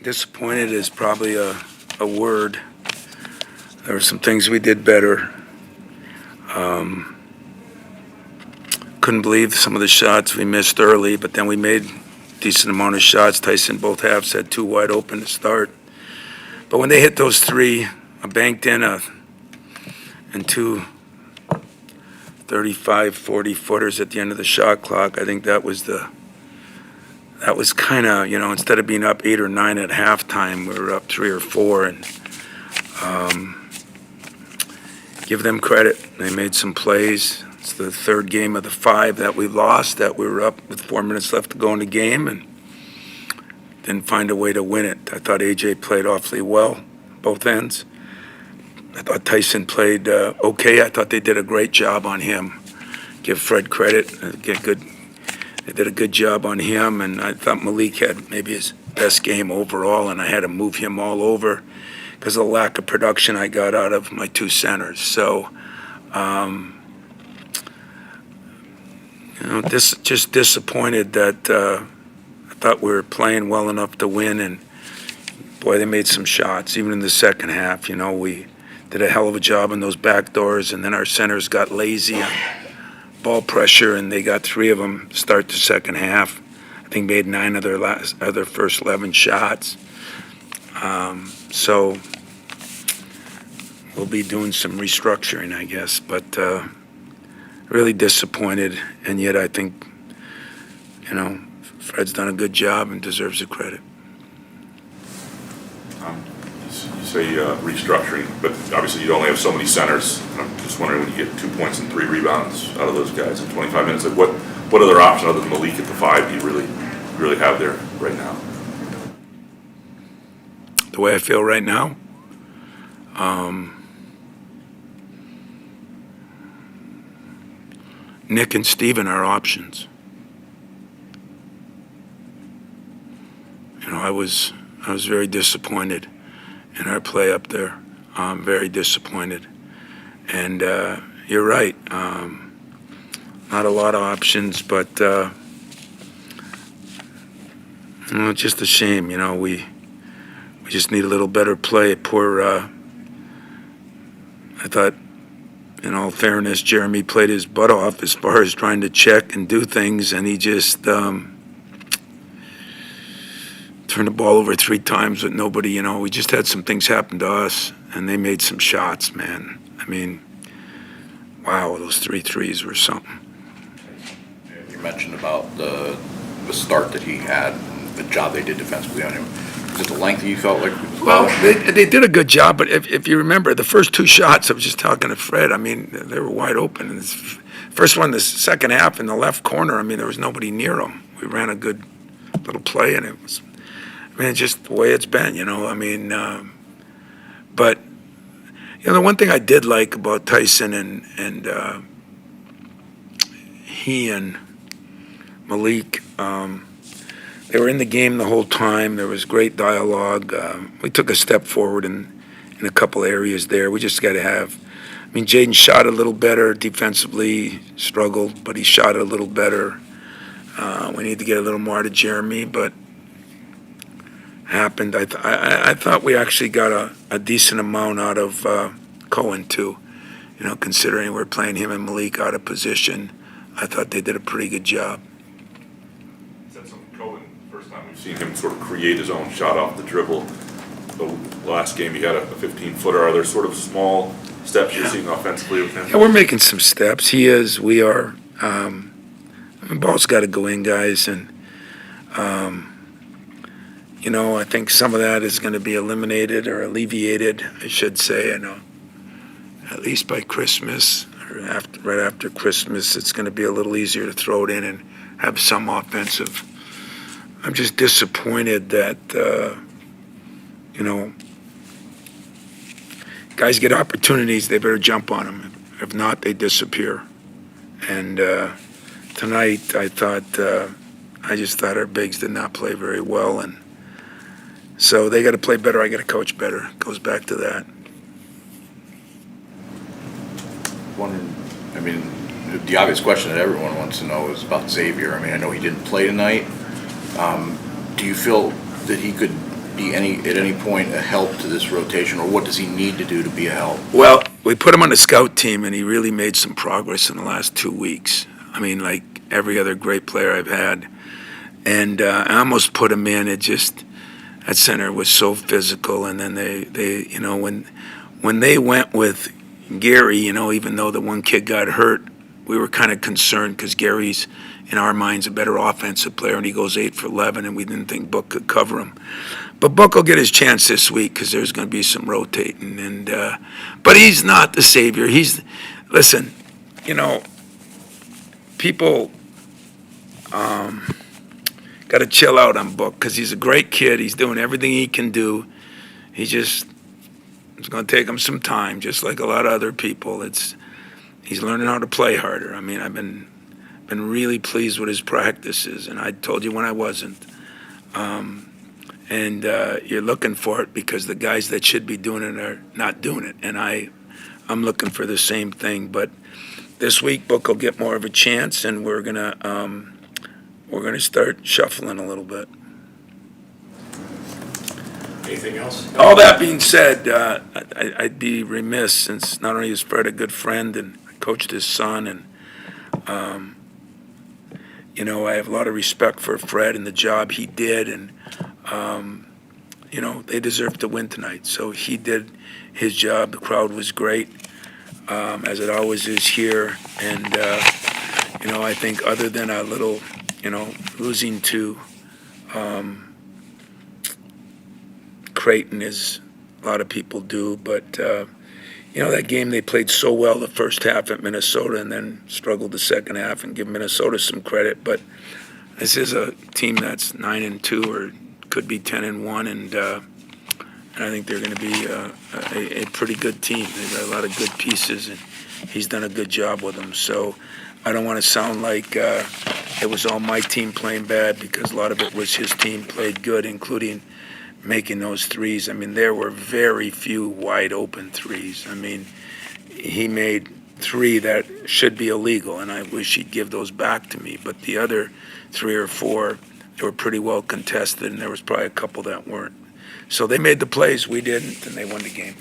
disappointed is probably a word. There were some things we did better. Couldn't believe some of the shots we missed early, but then we made a decent amount of shots. Tyson both halves had two wide open to start. But when they hit those three, a banked in and two 35, 40 footers at the end of the shot clock, I think that was kind of, instead of being up 8 or 9 at halftime, we were up 3 or 4, and give them credit. They made some plays. It's the third game of the 5 that we lost, that we were up with 4 minutes left to go in the game and didn't find a way to win it. I thought AJ played awfully well, both ends. I thought Tyson played okay. I thought they did a great job on him. Give Fred credit. They did a good job on him, and I thought Malik had maybe his best game overall, and I had to move him all over because of the lack of production I got out of my two centers. So, just disappointed that I thought we were playing well enough to win, and boy, they made some shots. Even in the second half, we did a hell of a job on those back doors, and then our centers got lazy on ball pressure, and they got 3 of them to start the second half. I think made 9 of their first 11 shots. So we'll be doing some restructuring, I guess, but really disappointed, and yet I think, Fred's done a good job and deserves the credit. You say restructuring, but obviously you only have so many centers. I'm just wondering, when you get 2 points and 3 rebounds out of those guys in 25 minutes, like what other option other than Malik at the 5 do you really have there right now? The way I feel right now, Nick and Steven are options. I was very disappointed in our play up there. Very disappointed. And you're right. Not a lot of options, but it's just a shame. We just need a little better play. I thought, in all fairness, Jeremy played his butt off as far as trying to check and do things, and he just turned the ball over 3 times with nobody. We just had some things happen to us, and they made some shots, man. I mean, wow, those 3 threes were something. You mentioned about the start that he had, and the job they did defensively on him. Is it the length that you felt like? Well, they did a good job, but if you remember, the first 2 shots, I was just talking to Fred, I mean, they were wide open. And first one, the second half in the left corner, I mean, there was nobody near them. We ran a good little play, and it was, just the way it's been, I mean, but, the one thing I did like about Tyson and he and Malik, they were in the game the whole time. There was great dialogue. We took a step forward in a couple areas there. We just got to have, Jaden shot a little better defensively, struggled, but he shot a little better. We need to get a little more out of Jeremy, but happened. I thought we actually got a decent amount out of Cohen too. Considering we're playing him and Malik out of position, I thought they did a pretty good job. Is that something Cohen, first time we've seen him sort of create his own shot off the dribble? The last game he had a 15-footer. Are there sort of small steps you're seeing offensively with him? Yeah, we're making some steps. He is. We are. Ball's got to go in, guys, and I think some of that is going to be eliminated or alleviated, I should say. At least by Christmas or right after Christmas, it's going to be a little easier to throw it in and have some offensive. I'm just disappointed that, guys get opportunities, they better jump on them. If not, they disappear. And tonight, I just thought our bigs did not play very well, and so they got to play better. I got to coach better. It goes back to that. The obvious question that everyone wants to know is about Xavier. I know he didn't play tonight. Do you feel that he could be at any point a help to this rotation, or what does he need to do to be a help? Well, we put him on the scout team, and he really made some progress in the last 2 weeks. I mean, like every other great player I've had. And I almost put him in. It just, that center was so physical. And then they you know, when they went with Gary, you know, even though the one kid got hurt, we were kind of concerned because Gary's, in our minds, a better offensive player, and he goes 8 for 11, and we didn't think Book could cover him. But Book will get his chance this week because there's going to be some rotating. And but he's not the savior. Listen, you know, people got to chill out on Book because he's a great kid. He's doing everything he can do. It's going to take him some time, just like a lot of other people. He's learning how to play harder. I mean, I've been really pleased with his practices, and I told you when I wasn't. And you're looking for it because the guys that should be doing it are not doing it, and I'm looking for the same thing. But this week, Book will get more of a chance, and we're gonna start shuffling a little bit. Anything else? All that being said, I'd be remiss, since not only is Fred a good friend and I coached his son, and you know, I have a lot of respect for Fred and the job he did, and you know, they deserve to win tonight. So he did his job. The crowd was great, as it always is here, and you know, I think other than a little, you know, losing to Creighton, as a lot of people do, but you know, that game they played so well the first half at Minnesota and then struggled the second half, and give Minnesota some credit. But this is a team that's 9-2 or could be 10-1, and I think they're going to be a pretty good team. They've got a lot of good pieces, and he's done a good job with them. So I don't want to sound like it was all my team playing bad, because a lot of it was his team played good, including making those threes. I mean, there were very few wide open threes. I mean, he made 3 that should be illegal, and I wish he'd give those back to me. But the other 3 or 4, they were pretty well contested, and there was probably a couple that weren't. So they made the plays, we didn't, and they won the game.